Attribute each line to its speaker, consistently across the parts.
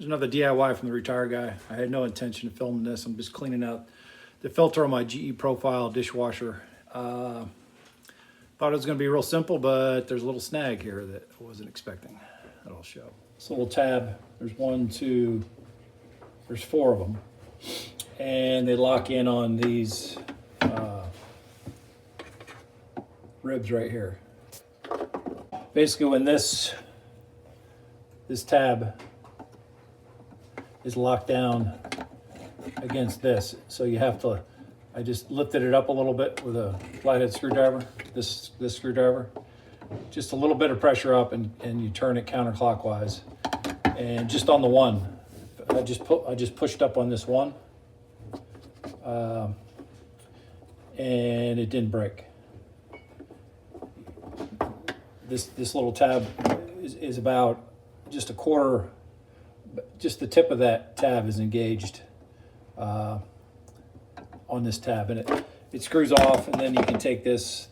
Speaker 1: There's another DIY from the retired guy. I had no intention of filming this. I'm just cleaning out the filter on my GE Profile Dishwasher. Thought it was going to be real simple, but there's a little snag here that I wasn't expecting. That I'll show. This little tab, there's there's 4 of them. And they lock in on these ribs right here. Basically, when this tab is locked down against this, so you have to, I just lifted it up a little bit with a flathead screwdriver, this screwdriver, just a little bit of pressure up, and you turn it counterclockwise. And just on the one, I just pushed up on this one, and it didn't break. This little tab is about just a quarter, just the tip of that tab is engaged on this tab, and it screws off, and then you can take this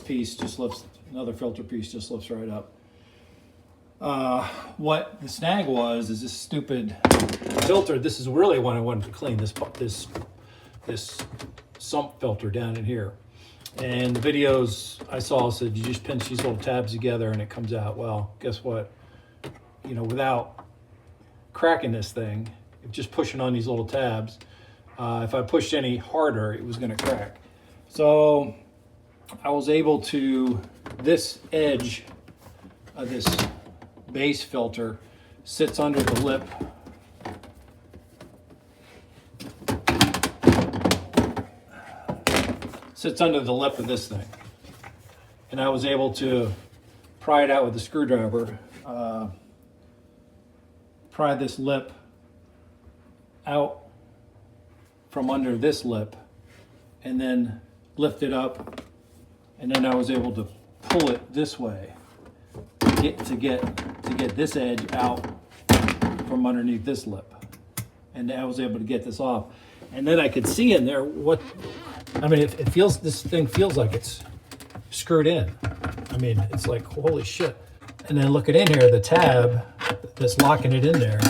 Speaker 1: piece, just lifts, another filter piece just lifts right up. What the snag was is this stupid filter. This is really what I wanted to clean, this sump filter down in here. And the videos I saw said you just pinch these little tabs together and it comes out. Well, guess what? You know, without cracking this thing, just pushing on these little tabs, if I pushed any harder, it was going to crack. So I was able to, this edge of this base filter sits under the lip of this thing, and I was able to pry it out with a screwdriver, pry this lip out from under this lip, and then lift it up, and then I was able to pull it this way to get this edge out from underneath this lip, and I was able to get this off, and then I could see in there what, I mean, it feels, this thing feels like it's screwed in. I mean, it's like, holy shit. And then looking in here, the tab that's locking it in there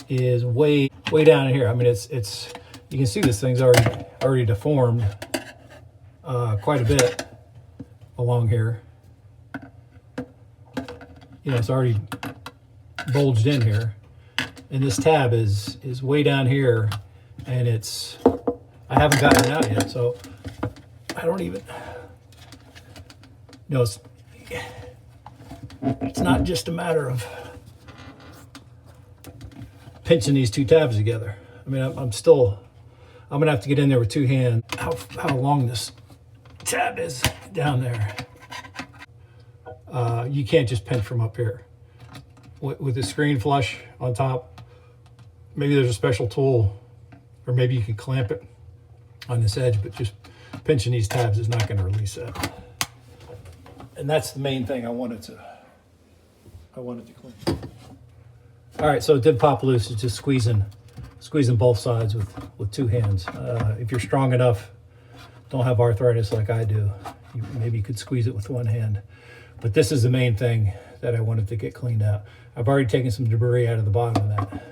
Speaker 1: is way down in here. I mean, it's you can see this thing's already deformed quite a bit along here. You know, it's already bulged in here. And this tab is way down here, and I haven't gotten it out yet, so I don't even know. It's not just a matter of pinching these 2 tabs together. I mean, I'm gonna have to get in there with 2 hands. How long this tab is down there. You can't just pinch from up here. With the screen flush on top, maybe there's a special tool, or maybe you can clamp it on this edge, but just pinching these tabs is not going to release that. And that's the main thing I wanted to clean. All right, so it did pop loose. It's just squeezing both sides with 2 hands. If you're strong enough, don't have arthritis like I do, maybe you could squeeze it with 1 hand. But this is the main thing that I wanted to get cleaned out. I've already taken some debris out of the bottom of that.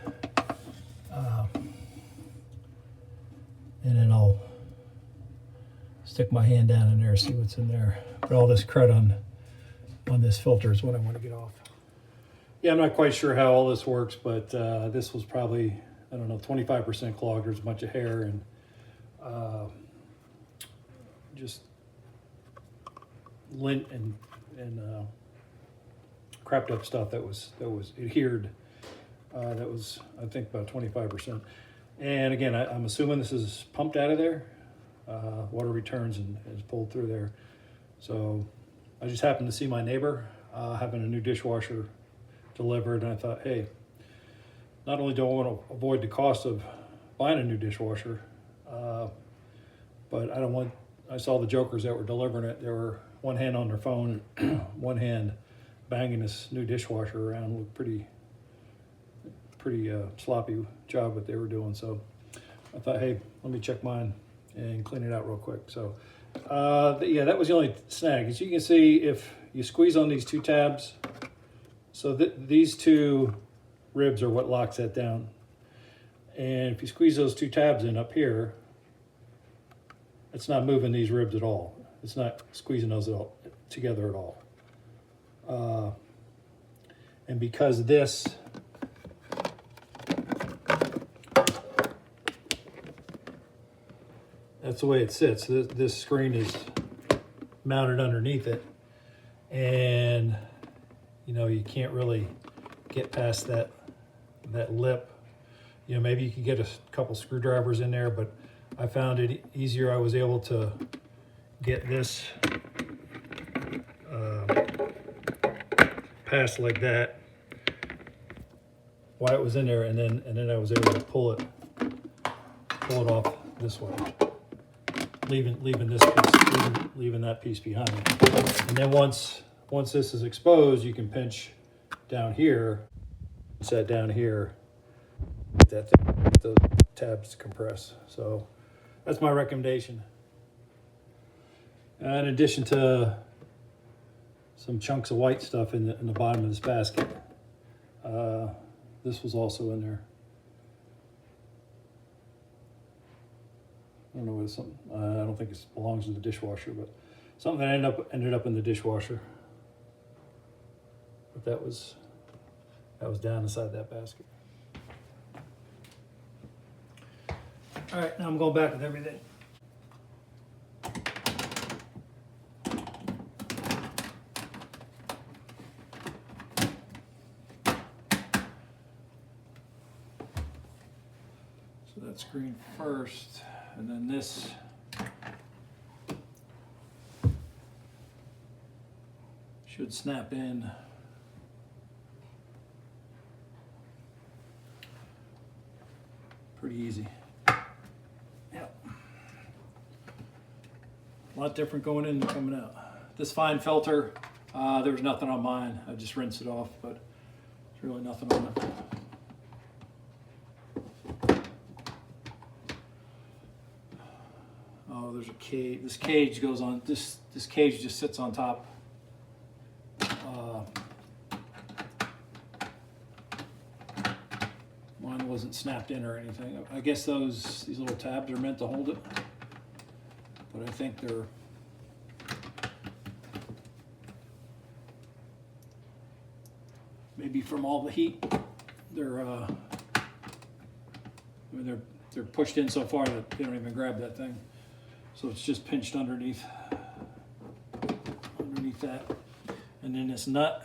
Speaker 1: And then I'll stick my hand down in there, see what's in there. But all this crud on this filter is what I want to get off. Yeah, I'm not quite sure how all this works, but this was probably, I don't know, 25% clogged. There's a bunch of hair and just lint and crapped up stuff that was adhered. That was, I think, about 25%. And again, I'm assuming this is pumped out of there. Water returns and is pulled through there. So I just happened to see my neighbor having a new dishwasher delivered, and I thought, hey, not only do I want to avoid the cost of buying a new dishwasher, but I saw the jokers that were delivering it. They were 1 hand on their phone, 1 hand banging this new dishwasher around. Looked pretty sloppy job what they were doing. So I thought, hey, let me check mine and clean it out real quick. So yeah, that was the only snag. As you can see, if you squeeze on these 2 tabs, so these 2 ribs are what locks that down. And if you squeeze those 2 tabs in up here, it's not moving these ribs at all. It's not squeezing those together at all. And because this that's the way it sits. This screen is mounted underneath it, and you can't really get past that lip. Maybe you could get a couple screwdrivers in there, but I found it easier. I was able to get this past like that while it was in there, and then I was able to pull it off this way, leaving this piece, leaving that piece behind. And then once this is exposed, you can pinch down here, set down here, get those tabs compress. So that's my recommendation. In addition to some chunks of white stuff in the bottom of this basket, this was also in there. I don't know what it's something. I don't think it belongs to the dishwasher, but something that ended up in the dishwasher. But that was down inside that basket. All right, now I'm going back with everything. So that screen first, and then this should snap in. Pretty easy. Yep. A lot different going in than coming out. This fine filter, there was nothing on mine. I just rinsed it off, but there's really nothing on it. Oh, there's a cage. This cage goes on. This cage just sits on top. Mine wasn't snapped in or anything. I guess these little tabs are meant to hold it, but I think they're maybe from all the heat. They're they're pushed in so far that they don't even grab that thing. So it's just pinched underneath that, and then this nut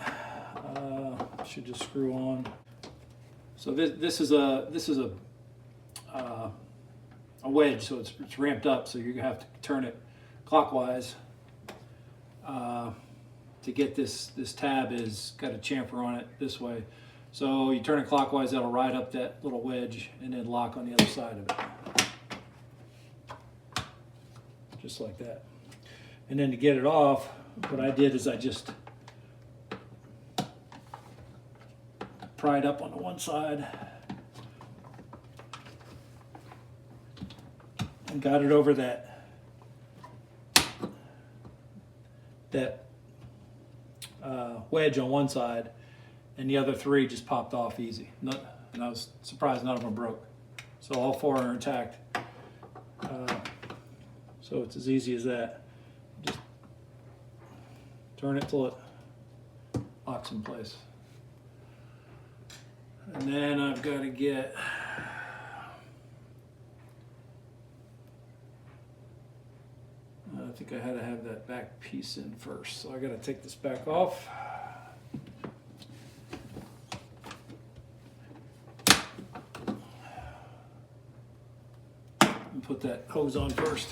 Speaker 1: should just screw on. So this is a wedge, so it's ramped up. So you're gonna have to turn it clockwise to get this tab is got a chamfer on it this way. So you turn it clockwise, that'll ride up that little wedge and then lock on the other side of it, just like that. And then to get it off, what I did is I just pried up on the one side and got it over that wedge on one side, and the other 3 just popped off easy. And I was surprised none of them broke. So all 4 are intact. So it's as easy as that. Just turn it till it locks in place. And then I've got to get I think I had to have that back piece in first. So I got to take this back off. And put that hose on first.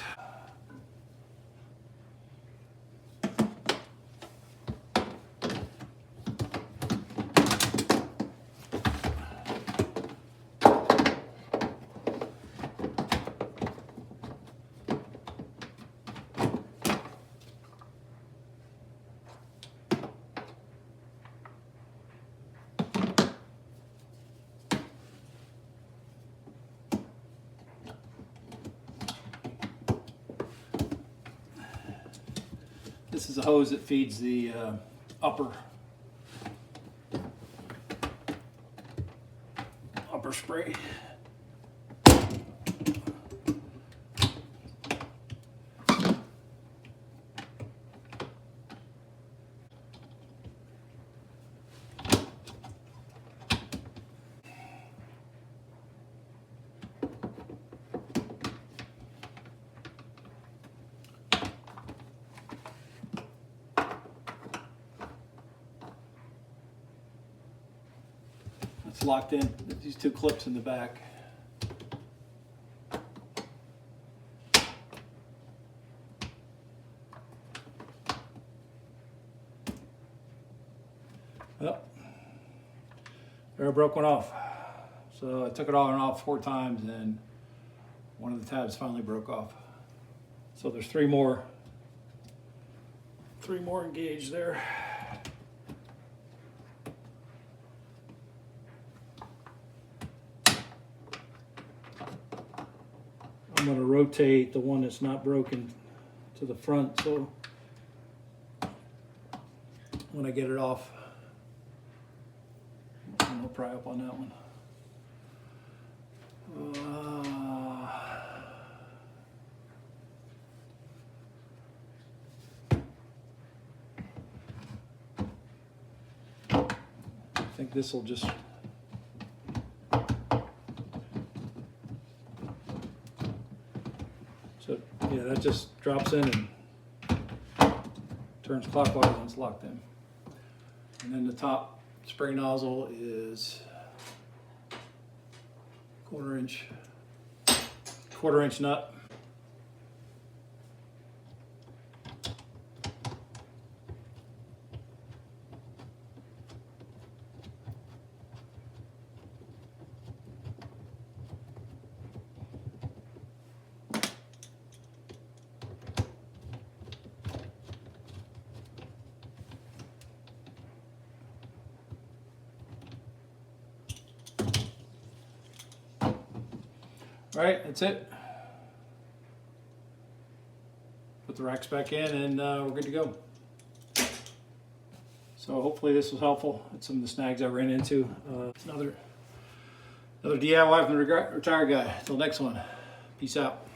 Speaker 1: This is a hose that feeds the upper bumper spray. It's locked in, these two clips in the back. Well, there I broke one off. So I took it on and off 4 times and one of the tabs finally broke off. So there's 3 more engaged there. I'm going to rotate the one that's not broken to the front, so when I get it off, I'll pry up on that one. I think this will just so yeah, that just drops in and turns clockwise when it's locked in. And then the top spray nozzle is quarter inch nut. All right, that's it. Put the racks back in and we're good to go. So hopefully this was helpful. That's some of the snags I ran into. It's another DIY from the Retired Guy. Till next one. Peace out.